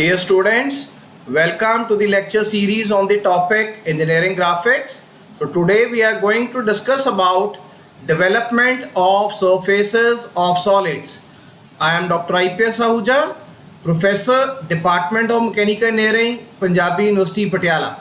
Dear students, welcome to the lecture series on the topic engineering graphics. So today we are going to discuss about development of surfaces of solids. I am Dr. IPS Ahuja, Professor, Department of Mechanical Engineering, Punjabi University, Patiala.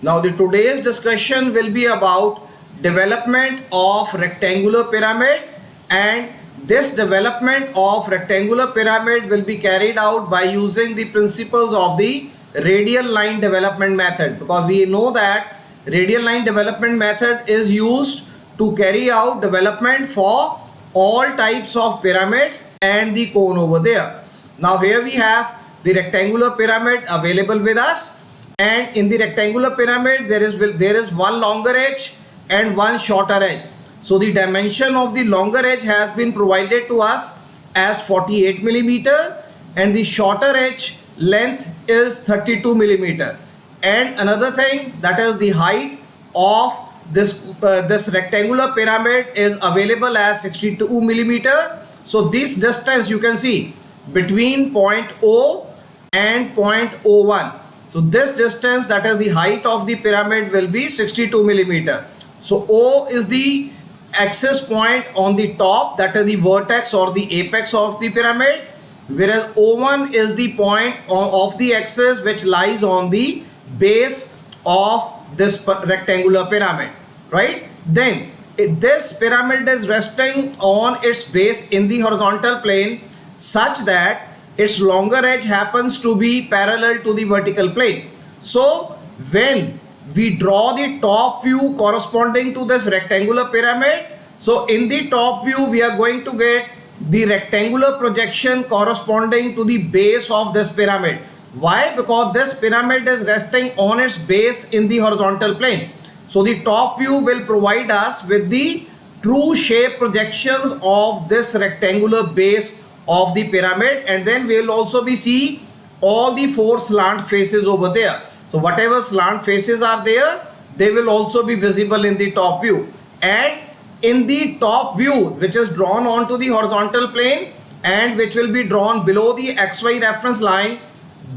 Now today's discussion will be about development of rectangular pyramid, and this development of rectangular pyramid will be carried out by using the principles of the radial line development method, because we know that radial line development method is used to carry out development for all types of pyramids and the cone over there. Now here we have the rectangular pyramid available with us, and in the rectangular pyramid there is one longer edge and one shorter edge. So the dimension of the longer edge has been provided to us as 48 millimeter, and the shorter edge length is 32 millimeter. And another thing, that is the height of this rectangular pyramid is available as 62 millimeter. So this distance you can see between point O and point O1. So this distance, that is the height of the pyramid, will be 62 millimeter. So O is the axis point on the top, that is the vertex or the apex of the pyramid, whereas O1 is the point of the axis which lies on the base of this rectangular pyramid, right? Then this pyramid is resting on its base in the horizontal plane such that its longer edge happens to be parallel to the vertical plane. So when we draw the top view corresponding to this rectangular pyramid, so in the top view we are going to get the rectangular projection corresponding to the base of this pyramid. Why? Because this pyramid is resting on its base in the horizontal plane. So the top view will provide us with the true shape projections of this rectangular base of the pyramid, and then we will also be see all the four slant faces over there. So whatever slant faces are there, they will also be visible in the top view. And in the top view, which is drawn onto the horizontal plane and which will be drawn below the XY reference line,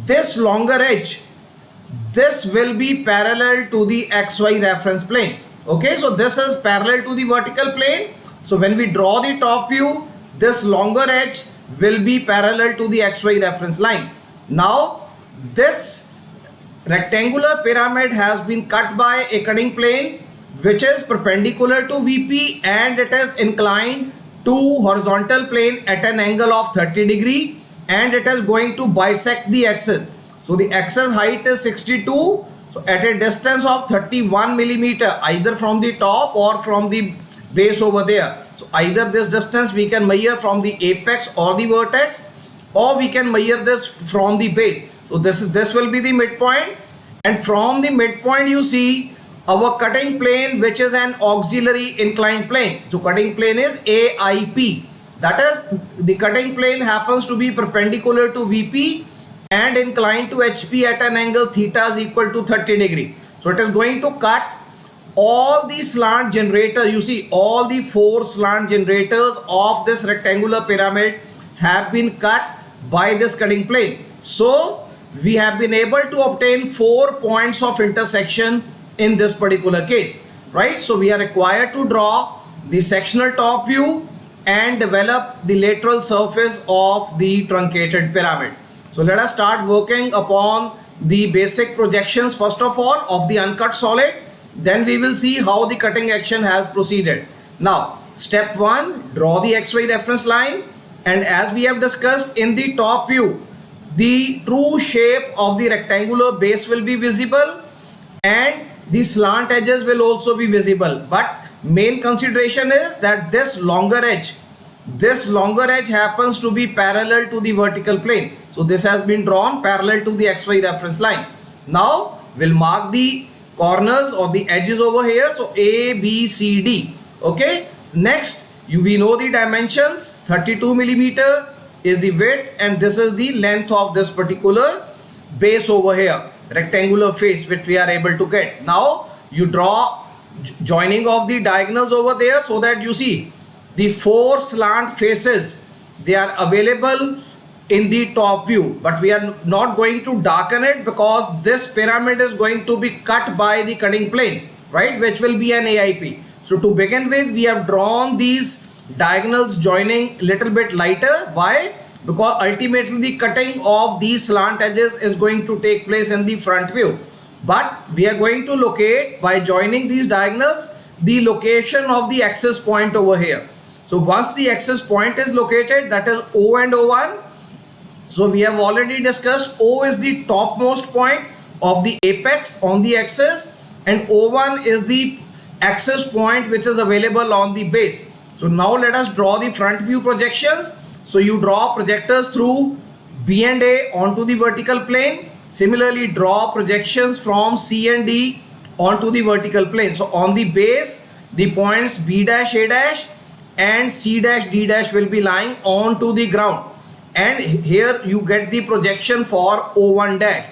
this longer edge, this will be parallel to the XY reference plane. Okay, so this is parallel to the vertical plane. So when we draw the top view, this longer edge will be parallel to the XY reference line. Now this rectangular pyramid has been cut by a cutting plane which is perpendicular to VP, and it is inclined to horizontal plane at an angle of 30 degree, and it is going to bisect the axis. So the axis height is 62, so at a distance of 31 millimeter, either from the top or from the base over there. So either this distance we can measure from the apex or the vertex, or we can measure this from the base. So this will be the midpoint, and from the midpoint you see our cutting plane, which is an auxiliary inclined plane. So cutting plane is AIP. That is, the cutting plane happens to be perpendicular to VP and inclined to HP at an angle theta is equal to 30 degree. So it is going to cut all the slant generators. You see all the four slant generators of this rectangular pyramid have been cut by this cutting plane. So we have been able to obtain 4 points of intersection in this particular case, right? So we are required to draw the sectional top view and develop the lateral surface of the truncated pyramid. So let us start working upon the basic projections first of all of the uncut solid. Then we will see how the cutting action has proceeded. Now step 1, draw the XY reference line, and as we have discussed, in the top view the true shape of the rectangular base will be visible and the slant edges will also be visible, but main consideration is that this longer edge happens to be parallel to the vertical plane. So this has been drawn parallel to the XY reference line. Now we'll mark the corners or the edges over here. So A, B, C, D. Okay, next we know the dimensions. 32 millimeter is the width, and this is the length of this particular base over here, rectangular face, which we are able to get. Now you draw joining of the diagonals over there so that you see the four slant faces, they are available in the top view, but we are not going to darken it because this pyramid is going to be cut by the cutting plane, right, which will be an AIP. So to begin with, we have drawn these diagonals joining little bit lighter. Why? Because ultimately the cutting of these slant edges is going to take place in the front view, but we are going to locate by joining these diagonals the location of the access point over here. So once the access point is located, that is O and O1. So we have already discussed O is the topmost point of the apex on the axis, and O1 is the access point which is available on the base. So now let us draw the front view projections. So you draw projectors through B and A onto the vertical plane. Similarly, draw projections from C and D onto the vertical plane. So on the base, the points B dash A dash and C dash D dash will be lying onto the ground, and here you get the projection for O1 dash,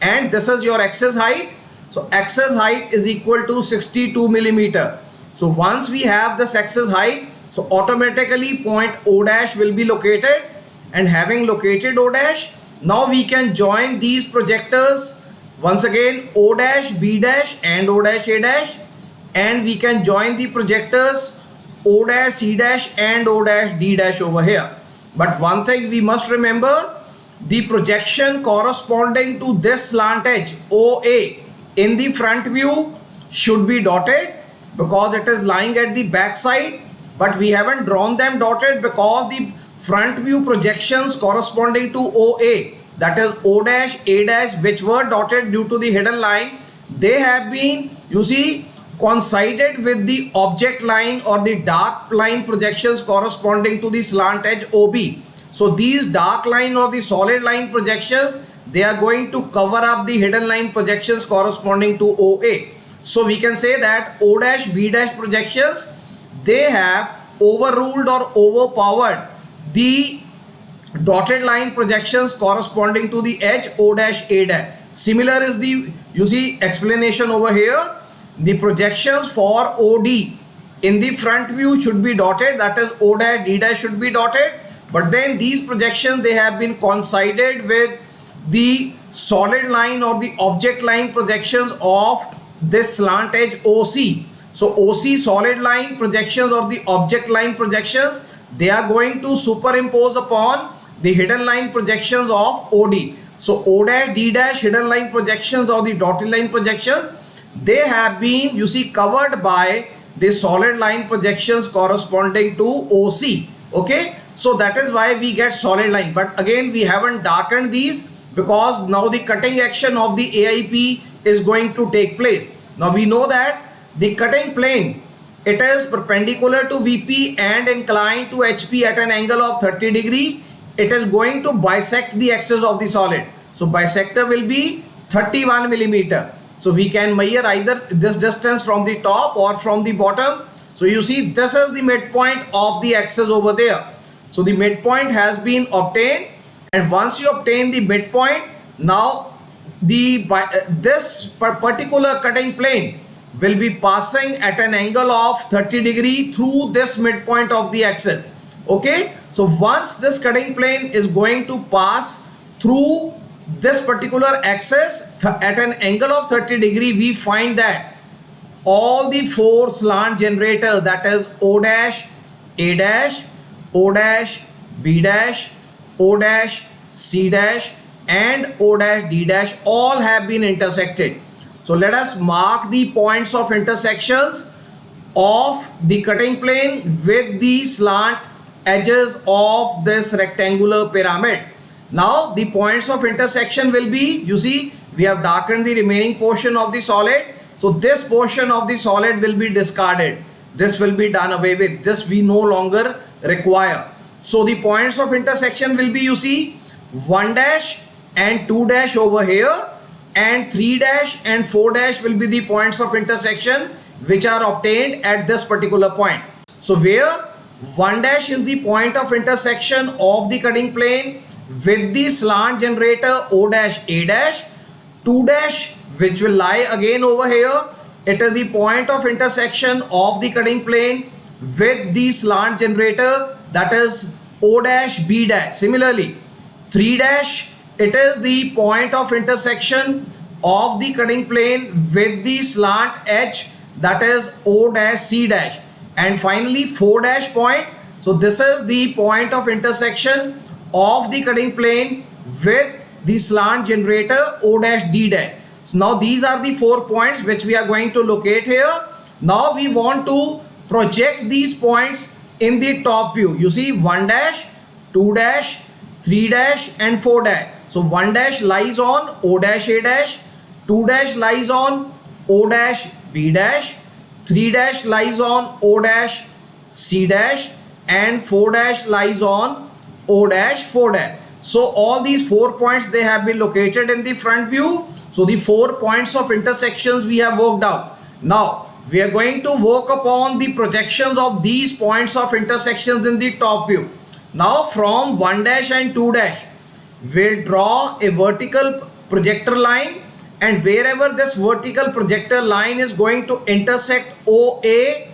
and this is your axis height. So axis height is equal to 62 millimeter. So once we have this axis height, so automatically point O dash will be located, and having located O dash, now we can join these projectors once again, O dash B dash and O dash A dash, and we can join the projectors O dash C dash and O dash D dash over here. But one thing we must remember, the projection corresponding to this slant edge OA in the front view should be dotted because it is lying at the back side, but we haven't drawn them dotted because the front view projections corresponding to OA, that is O dash A dash, which were dotted due to the hidden line, they have been, you see, coincided with the object line or the dark line projections corresponding to the slant edge OB. So these dark line or the solid line projections, they are going to cover up the hidden line projections corresponding to OA. So we can say that O dash B dash projections, they have overruled or overpowered the dotted line projections corresponding to the edge O dash A dash. Similar is the, you see, explanation over here. The projections for OD in the front view should be dotted, that is O dash D dash should be dotted, but then these projections, they have been coincided with the solid line or the object line projections of this slant edge OC. So OC solid line projections or the object line projections, they are going to superimpose upon the hidden line projections of OD. So O dash D dash hidden line projections or the dotted line projections, they have been, you see, covered by the solid line projections corresponding to OC. Okay, so that is why we get solid line, but again we haven't darkened these because now the cutting action of the AIP is going to take place. Now we know that the cutting plane, it is perpendicular to VP and inclined to HP at an angle of 30 degree. It is going to bisect the axis of the solid. So bisector will be 31 millimeter. So we can measure either this distance from the top or from the bottom. So you see, this is the midpoint of the axis over there. So the midpoint has been obtained, and once you obtain the midpoint, now this particular cutting plane will be passing at an angle of 30 degree through this midpoint of the axis. Okay, so once this cutting plane is going to pass through this particular axis at an angle of 30 degree, we find that all the four slant generators, that is O dash A dash, O dash B dash, O dash C dash and O dash D dash, all have been intersected. So let us mark the points of intersections of the cutting plane with the slant edges of this rectangular pyramid. Now the points of intersection will be, you see, we have darkened the remaining portion of the solid. So this portion of the solid will be discarded. This will be done away with. This we no longer require. So the points of intersection will be, you see, 1 dash and 2 dash over here, and 3 dash and 4 dash will be the points of intersection which are obtained at this particular point. So where 1 dash is the point of intersection of the cutting plane with the slant generator O dash A dash, 2 dash which will lie again over here, it is the point of intersection of the cutting plane with the slant generator, that is O dash B dash. Similarly, 3 dash, it is the point of intersection of the cutting plane with the slant edge, that is O dash C dash. And finally 4 dash point, so this is the point of intersection of the cutting plane with the slant generator O dash D dash. So now these are the 4 points which we are going to locate here. Now we want to project these points in the top view. You see 1 dash, 2 dash, 3 dash and 4 dash. So 1 dash lies on O dash A dash, 2 dash lies on O dash B dash, 3 dash lies on O dash C dash and 4 dash lies on O dash 4 dash. So all these 4 points, they have been located in the front view. So the 4 points of intersections we have worked out. Now we are going to work upon the projections of these points of intersections in the top view. Now from 1 dash and 2 dash, we'll draw a vertical projector line, and wherever this vertical projector line is going to intersect OA,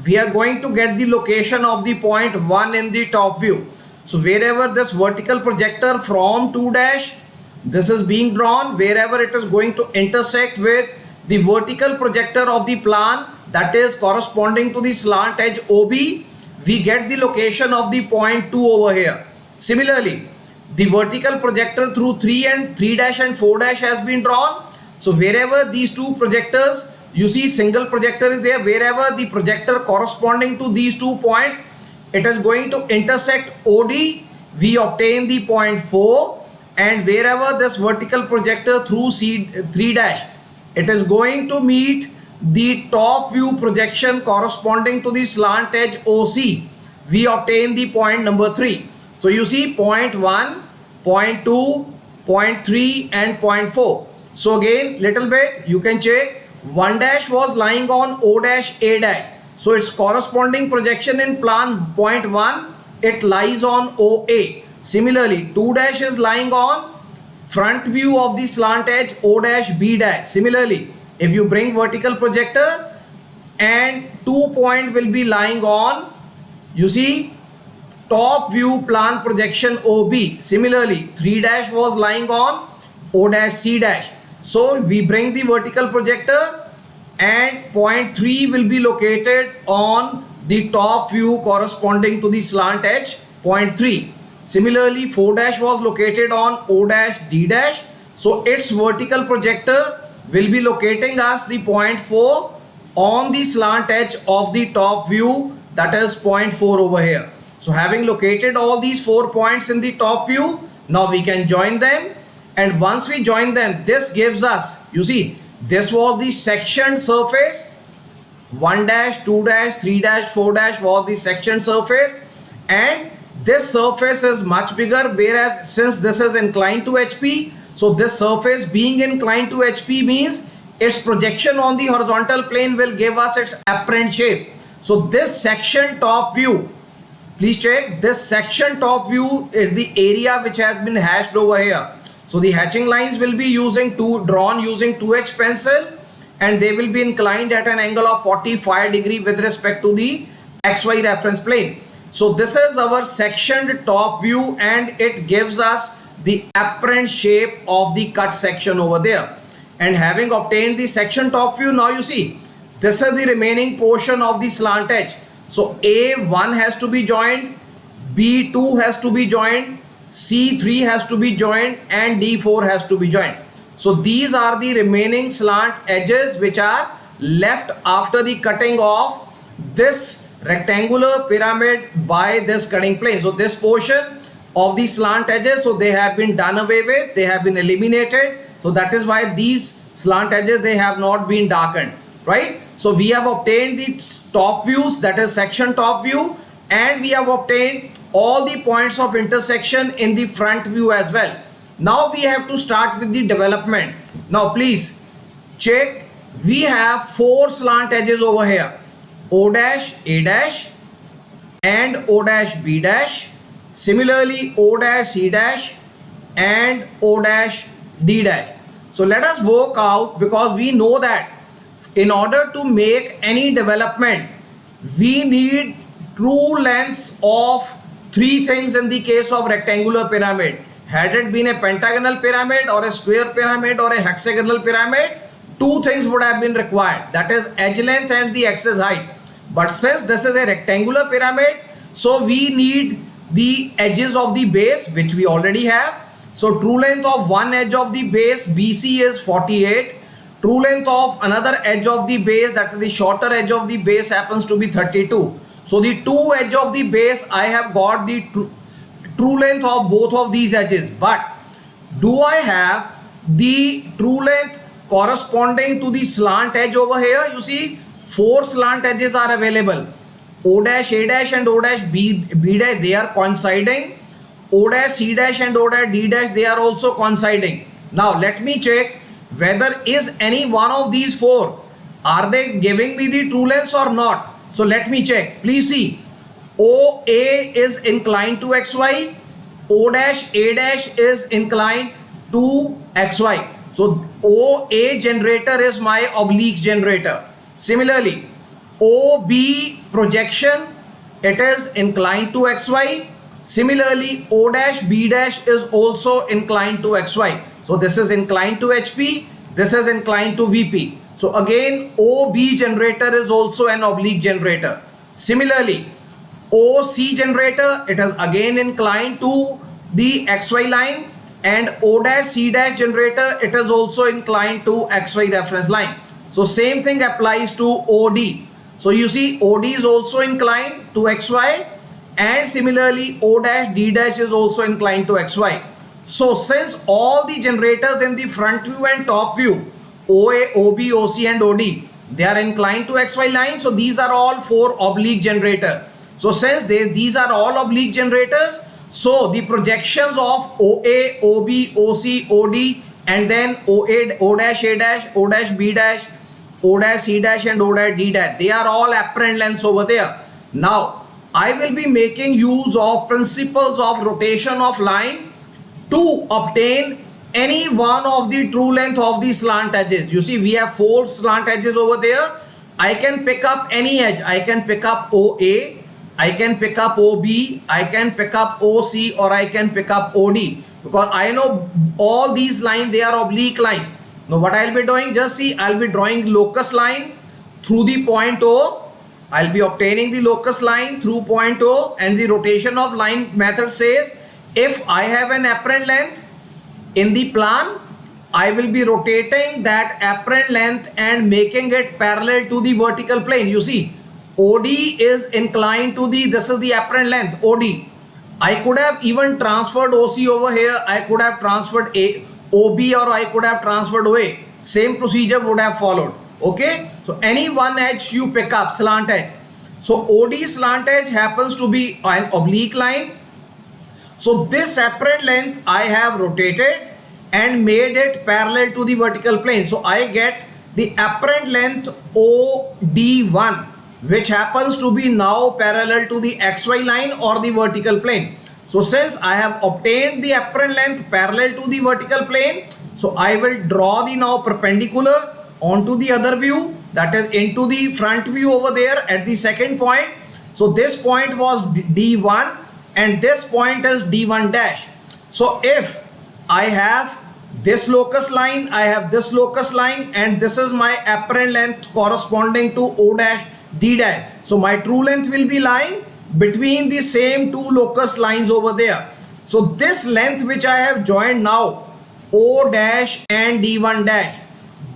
we are going to get the location of the point 1 in the top view. So wherever this vertical projector from 2 dash, this is being drawn, wherever it is going to intersect with the vertical projector of the plan, that is corresponding to the slant edge OB, we get the location of the point 2 over here. Similarly, the vertical projector through 3 dash and 4 dash has been drawn. So wherever these two projectors, you see single projector is there, wherever the projector corresponding to these 2 points, it is going to intersect OD, we obtain the point 4, and wherever this vertical projector through 3 dash, it is going to meet the top view projection corresponding to the slant edge OC, we obtain the point number 3. So you see point 1, point 2, point 3 and point 4. So again, little bit you can check. 1 dash was lying on O dash A dash. So its corresponding projection in plan point 1, it lies on OA. Similarly, 2 dash is lying on front view of the slant edge O dash B dash. Similarly, if you bring vertical projector, and 2 point will be lying on, you see, top view plan projection OB. Similarly, 3 dash was lying on O dash C dash. So we bring the vertical projector, and point 3 will be located on the top view corresponding to the slant edge point 3. Similarly, 4 dash was located on O dash D dash. So its vertical projector will be locating us the point 4 on the slant edge of the top view, that is point 4 over here. So having located all these 4 points in the top view, now we can join them. And once we join them, this gives us, you see, this was the sectioned surface. 1 dash, 2 dash, 3 dash, 4 dash was the sectioned surface, and this surface is much bigger, whereas since this is inclined to HP, so this surface being inclined to HP means its projection on the horizontal plane will give us its apparent shape. So this section top view, please check, this section top view is the area which has been hashed over here. So the hatching lines will be drawn using 2H pencil, and they will be inclined at an angle of 45 degree with respect to the XY reference plane. So this is our sectioned top view, and it gives us the apparent shape of the cut section over there. And having obtained the section top view, now you see, this is the remaining portion of the slant edge. So A1 has to be joined, B2 has to be joined, C3 has to be joined, and D4 has to be joined. So these are the remaining slant edges which are left after the cutting of this rectangular pyramid by this cutting plane. So this portion of the slant edges, so they have been done away with, they have been eliminated. So that is why these slant edges, they have not been darkened, right? So we have obtained the top views, that is section top view, and we have obtained all the points of intersection in the front view as well. Now we have to start with the development. Now please check, we have 4 slant edges over here, O dash A dash and O dash B dash. Similarly, O dash C dash and O dash D dash. So let us work out, because we know that in order to make any development, we need true lengths of 3 things in the case of rectangular pyramid: had it been a pentagonal pyramid or a square pyramid or a hexagonal pyramid, two things would have been required, that is edge length and the axis height. But since this is a rectangular pyramid, so we need the edges of the base, which we already have. So true length of one edge of the base BC is 48. True length of another edge of the base, that is the shorter edge of the base, happens to be 32. So the two edge of the base, I have got the true length of both of these edges. But do I have the true length corresponding to the slant edge over here? You see, four slant edges are available. O dash, A dash and O dash, B dash, they are coinciding. O dash, C dash and O dash, D dash, they are also coinciding. Now let me check whether is any one of these four, are they giving me the true lengths or not. So let me check. Please see, OA is inclined to XY, O dash, A dash is inclined to XY. So OA generator is my oblique generator. Similarly, OB projection, it is inclined to XY. Similarly, O dash, B dash is also inclined to XY. So this is inclined to HP, this is inclined to VP. So again, OB generator is also an oblique generator. Similarly, OC generator, it is again inclined to the XY line, and O dash C dash generator, it is also inclined to XY reference line. So same thing applies to OD. So you see, OD is also inclined to XY, and similarly O dash D dash is also inclined to XY. So since all the generators in the front view and top view, OA, OB, OC and OD, they are inclined to XY line, so these are all four oblique generators. So since these are all oblique generators, so the projections of OA, OB, OC, OD and then OA, O dash, A dash, O dash, B dash, O dash, C dash and O dash, D dash, they are all apparent lengths over there. Now I will be making use of principles of rotation of line to obtain any one of the true length of the slant edges. You see, we have four slant edges over there. I can pick up any edge. I can pick up OA, I can pick up OB, I can pick up OC, or I can pick up OD, because I know all these lines, they are oblique line. Now what I'll be doing, just see, I'll be drawing locus line through the point O. I'll be obtaining the locus line through point O, and the rotation of line method says if I have an apparent length in the plan, I will be rotating that apparent length and making it parallel to the vertical plane. You see, OD is inclined to the, this is the apparent length, OD. I could have even transferred OC over here. I could have transferred OB, or I could have transferred OA. Same procedure would have followed. Okay. So any one edge you pick up, slant edge. So OD slant edge happens to be an oblique line. So this apparent length I have rotated and made it parallel to the vertical plane. So I get the apparent length OD1, which happens to be now parallel to the XY line or the vertical plane. So since I have obtained the apparent length parallel to the vertical plane, so I will draw the now perpendicular onto the other view, that is into the front view over there at the second point. So this point was D1 and this point is D1 dash. So if I have this locus line, I have this locus line, and this is my apparent length corresponding to O dash, D dash. So my true length will be lying between the same two locus lines over there. So this length which I have joined now, O dash and D1 dash,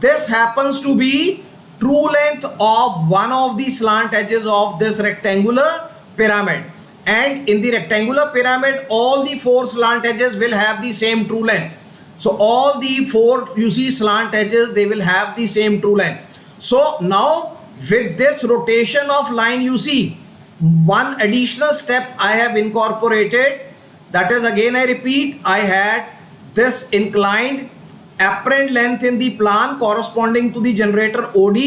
this happens to be true length of one of the slant edges of this rectangular pyramid. And in the rectangular pyramid, all the four slant edges will have the same true length. So all the four, you see, slant edges, they will have the same true length. So now with this rotation of line, you see, one additional step I have incorporated. That is, again I repeat, I had this inclined apparent length in the plan corresponding to the generator OD.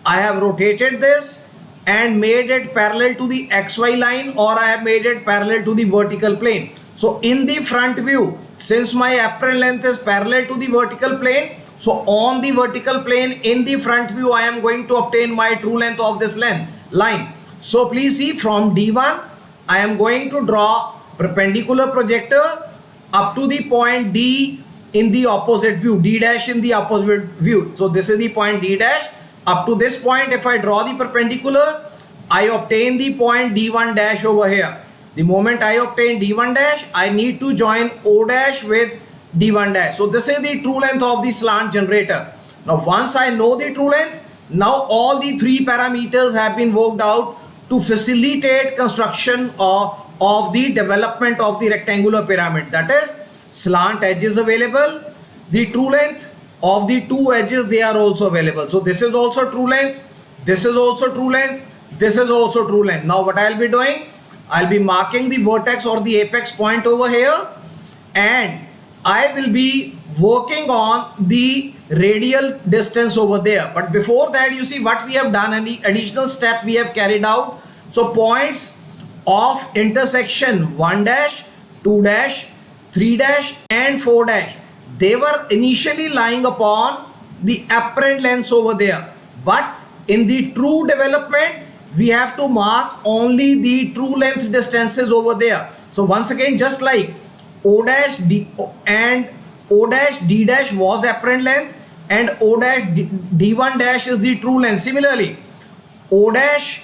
I have rotated this and made it parallel to the XY line, or I have made it parallel to the vertical plane. So in the front view, since my apparent length is parallel to the vertical plane, so on the vertical plane in the front view, I am going to obtain my true length of this line. So please see, from D1, I am going to draw perpendicular projector up to the point D in the opposite view, D dash in the opposite view. So this is the point D dash. Up to this point, if I draw the perpendicular, I obtain the point D1 dash over here. The moment I obtain D1 dash, I need to join O dash with D1 dash. So this is the true length of the slant generator. Now once I know the true length, now all the three parameters have been worked out to facilitate construction of the development of the rectangular pyramid. That is, slant edges available, the true length of the two edges, they are also available. So this is also true length, this is also true length, this is also true length. Now what I'll be doing, I'll be marking the vertex or the apex point over here, and I will be working on the radial distance over there. But before that, you see what we have done, any additional step we have carried out. So points of intersection 1 dash, 2 dash, 3 dash and 4 dash, they were initially lying upon the apparent lengths over there. But in the true development, we have to mark only the true length distances over there. So once again, just like O dash D and O dash D dash was apparent length and O dash D1 dash is the true length. Similarly, O dash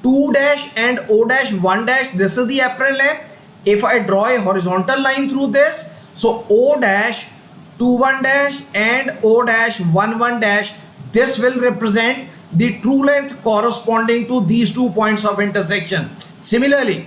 2 dash and O dash 1 dash, this is the apparent length. If I draw a horizontal line through this, so O dash 21 dash and O dash 11 dash, this will represent the true length corresponding to these 2 points of intersection. Similarly,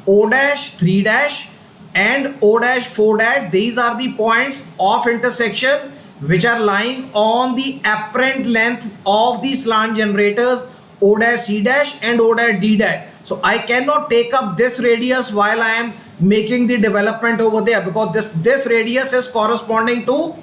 O dash 3 dash and O dash 4 dash, these are the points of intersection which are lying on the apparent length of the slant generators O dash C dash and O dash D dash. So I cannot take up this radius while I am making the development over there, because this radius is corresponding to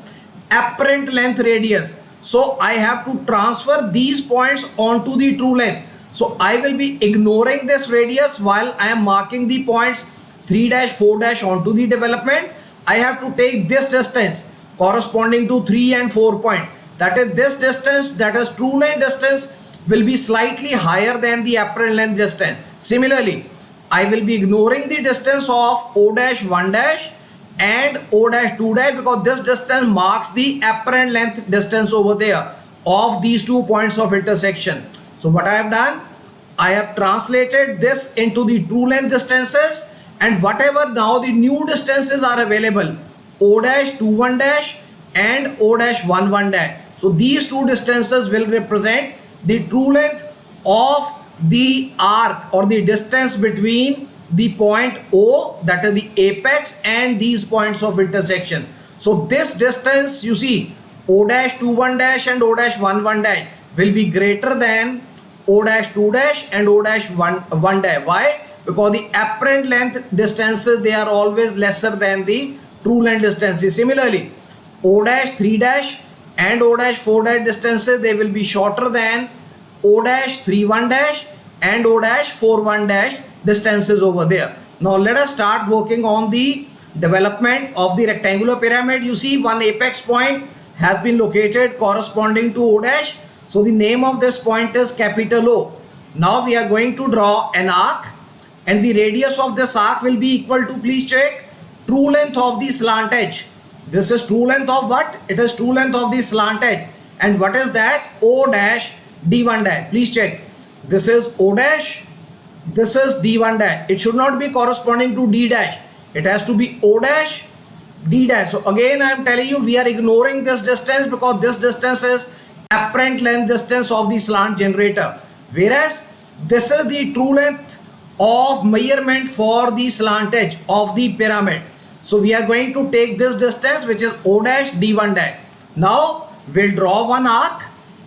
apparent length radius. So I have to transfer these points onto the true length. So I will be ignoring this radius while I am marking the points 3 dash 4 dash onto the development. I have to take this distance corresponding to 3 and 4 point. That is, this distance, that is true length distance, will be slightly higher than the apparent length distance. Similarly, I will be ignoring the distance of O dash 1 dash and O dash 2 dash, because this distance marks the apparent length distance over there of these 2 points of intersection. So what I have done, I have translated this into the true length distances, and whatever now the new distances are available, O dash 21 dash and O dash 11 dash. So these two distances will represent the true length of the arc or the distance between the point O, that is the apex, and these points of intersection. So this distance, you see, O dash 21 dash and O dash 11 dash will be greater than O dash 2 dash and O dash 1 dash. Why? Because the apparent length distances, they are always lesser than the true length distances. Similarly, O dash 3 dash and O dash 4 dash distances, they will be shorter than O dash 31 dash and O dash 41 dash distances over there. Now let us start working on the development of the rectangular pyramid. You see, one apex point has been located corresponding to O dash. So the name of this point is capital O. Now we are going to draw an arc, and the radius of this arc will be equal to, please check, true length of the slant edge. This is true length of what? It is true length of the slant edge. And what is that? O dash D1 dash. Please check. This is O dash. This is D1 dash. It should not be corresponding to D dash. It has to be O dash D dash. So again, I am telling you, we are ignoring this distance because this distance is apparent length distance of the slant generator. Whereas this is the true length of measurement for the slant edge of the pyramid. So we are going to take this distance, which is O dash D1 dash. Now we'll draw one arc,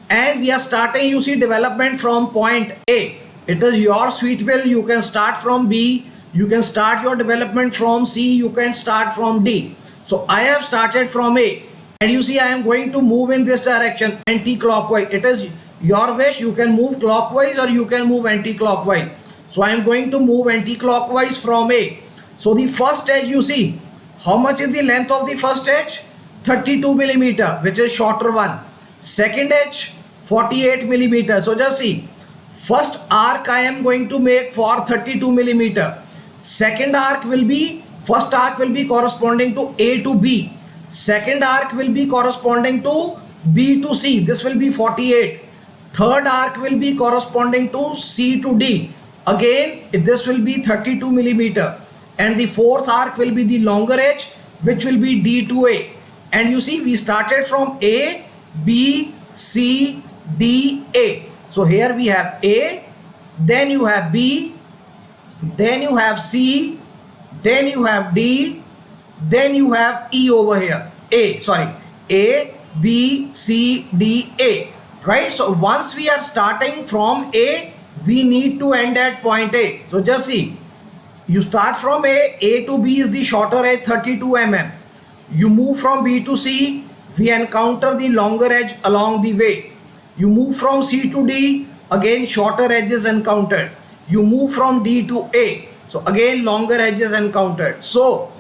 and we are starting, you see, development from point A. It is your sweet will. You can start from B, you can start your development from C, you can start from D. So I have started from A, and you see I am going to move in this direction anti-clockwise. It is your wish. You can move clockwise or you can move anti-clockwise. So I am going to move anti-clockwise from A. So the first edge, you see, how much is the length of the first edge? 32 millimeter, which is shorter one. Second edge, 48 millimeter. So just see, first arc I am going to make for 32 millimeter. Second arc will be First arc will be corresponding to A to B. Second arc will be corresponding to B to C. This will be 48. Third arc will be corresponding to C to D. Again, this will be 32 millimeter. And the fourth arc will be the longer edge, which will be D to A. And you see, we started from A, B, C, D, A. So here we have A, then you have B, then you have C, then you have D, then you have E over here. A, B, C, D, A. Right? So once we are starting from A, we need to end at point A. So just see, you start from A to B is the shorter edge 32 mm. You move from B to C, we encounter the longer edge along the way. You move from C to D, again shorter edge is encountered. You move from D to A, so again longer edge is encountered. So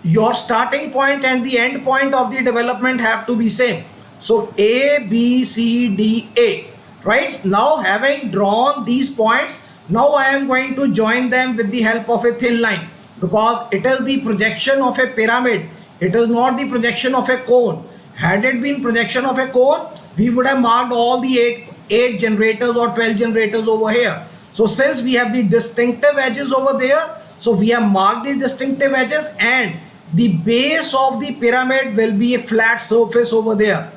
your starting point and the end point of the development have to be same. So A, B, C, D, A. Right? Now having drawn these points, now I am going to join them with the help of a thin line, because it is the projection of a pyramid. It is not the projection of a cone. Had it been projection of a cone, we would have marked all the 8 generators or 12 generators over here. So since we have the distinctive edges over there, so we have marked the distinctive edges, and the base of the pyramid will be a flat surface over there.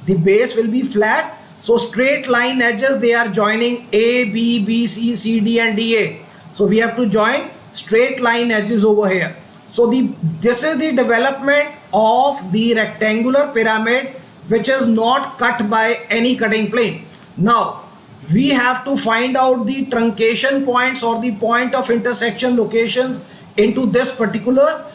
The base will be flat. So straight line edges, they are joining A, B, B, C, C, D and D, A. So we have to join straight line edges over here. So this is the development of the rectangular pyramid, which is not cut by any cutting plane. Now we have to find out the truncation points or the point of intersection locations into this particular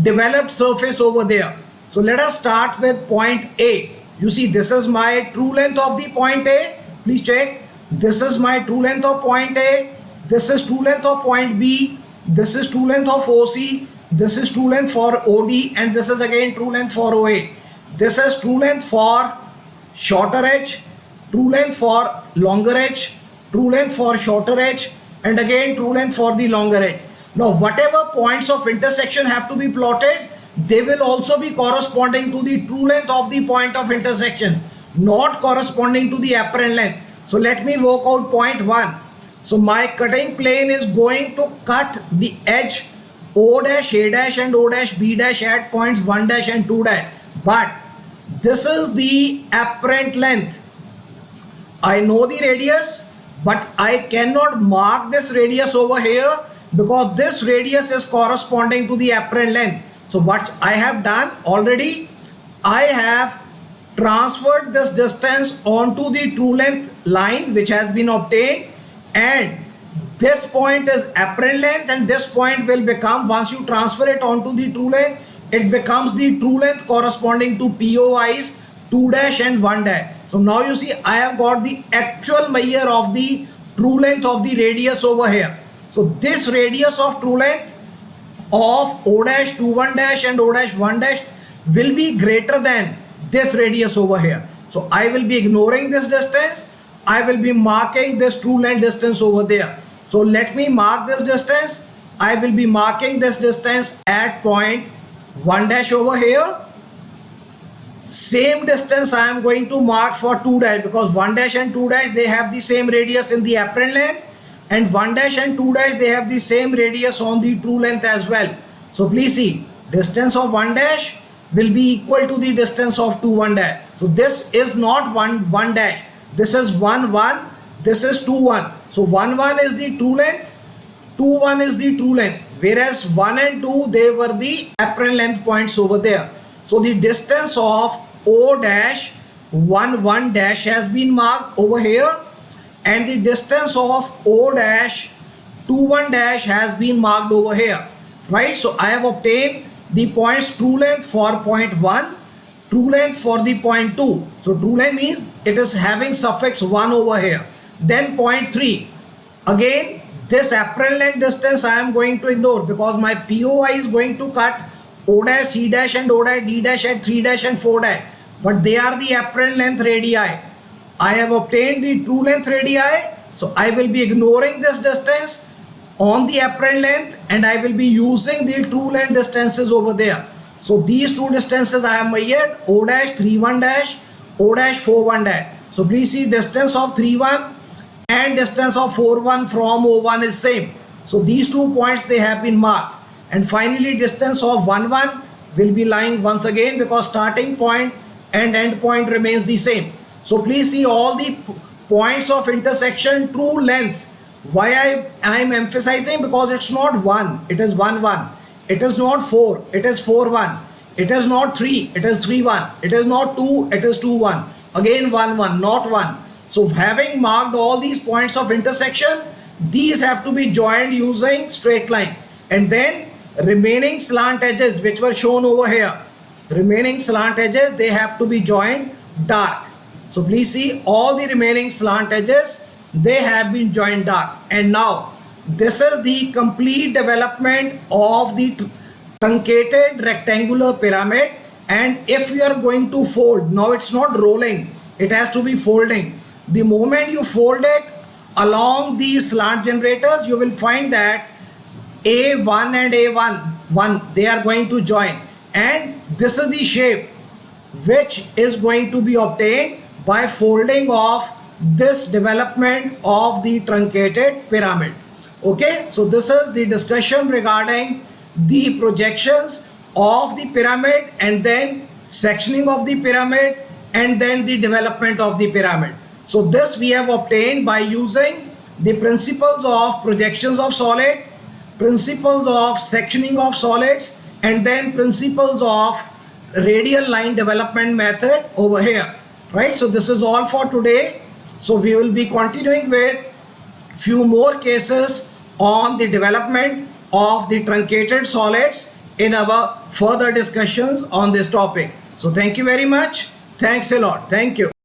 developed surface over there. So let us start with point A. You see, this is my true length of the point A. Please check. This is my true length of point A. This is true length of point B. This is true length of OC. This is true length for OD. And this is again true length for OA. This is true length for shorter edge, true length for longer edge, true length for shorter edge, and again true length for the longer edge. Now whatever points of intersection have to be plotted, they will also be corresponding to the true length of the point of intersection, not corresponding to the apparent length. So let me work out point 1. So my cutting plane is going to cut the edge O dash, A dash and O dash, B dash at points 1 dash and 2 dash. But this is the apparent length. I know the radius, but I cannot mark this radius over here because this radius is corresponding to the apparent length. So what I have done already, I have transferred this distance onto the true length line which has been obtained, and this point is apparent length, and this point will become, once you transfer it onto the true length, it becomes the true length corresponding to POIs 2 dash and 1 dash. So now you see I have got the actual measure of the true length of the radius over here. So this radius of true length of O dash 21 dash and O dash 1 dash will be greater than this radius over here. So I will be ignoring this distance. I will be marking this true length distance over there. So let me mark this distance. I will be marking this distance at point 1 dash over here. Same distance I am going to mark for 2 dash, because 1 dash and 2 dash, they have the same radius in the apparent length, and 1 dash and 2 dash, they have the same radius on the true length as well. So please see, distance of 1 dash will be equal to the distance of 2 1 dash. So this is not 1 1 dash. This is 1 1. This is 2 1. So 1 1 is the true length. 2 1 is the true length. Whereas 1 and 2, they were the apparent length points over there. So the distance of O dash 1 1 dash has been marked over here, and the distance of O dash 2 1 dash has been marked over here. Right? So I have obtained the points true length for point 1, true length for the point 2. So true length means it is having suffix 1 over here. Then point 3. Again, this apparent length distance I am going to ignore, because my POI is going to cut O dash, C dash and O dash, D dash at 3 dash and 4 dash. But they are the apparent length radii. I have obtained the true length radii. So I will be ignoring this distance. on the apparent length, and I will be using the true length distances over there. So these two distances I have measured, O dash 31 dash, O dash 41 dash. So please see, distance of 31 and distance of 41 from O1 is same. So these 2 points, they have been marked. And finally distance of 1 will be lying once again, because starting point and end point remains the same. So please see all the points of intersection true lengths. Why I am emphasizing? Because it's not 1, it is 1 1. It is not 4, it is 4 1. It is not 3, it is 3 1. It is not 2, it is 2 1. Again 1 1, not 1. So having marked all these points of intersection, these have to be joined using straight line. And then remaining slant edges which were shown over here, remaining slant edges, they have to be joined dark. So please see, all the remaining slant edges, they have been joined dark. And now this is the complete development of the truncated rectangular pyramid. And if you are going to fold, now it's not rolling, it has to be folding. The moment you fold it along these slant generators, you will find that A1 and A1, they are going to join. And this is the shape which is going to be obtained by folding of this development of the truncated pyramid. Okay, so this is the discussion regarding the projections of the pyramid, and then sectioning of the pyramid, and then the development of the pyramid. So this we have obtained by using the principles of projections of solid, principles of sectioning of solids, and then principles of radial line development method over here, right? So this is all for today. So we will be continuing with few more cases on the development of the truncated solids in our further discussions on this topic. So thank you very much. Thanks a lot. Thank you.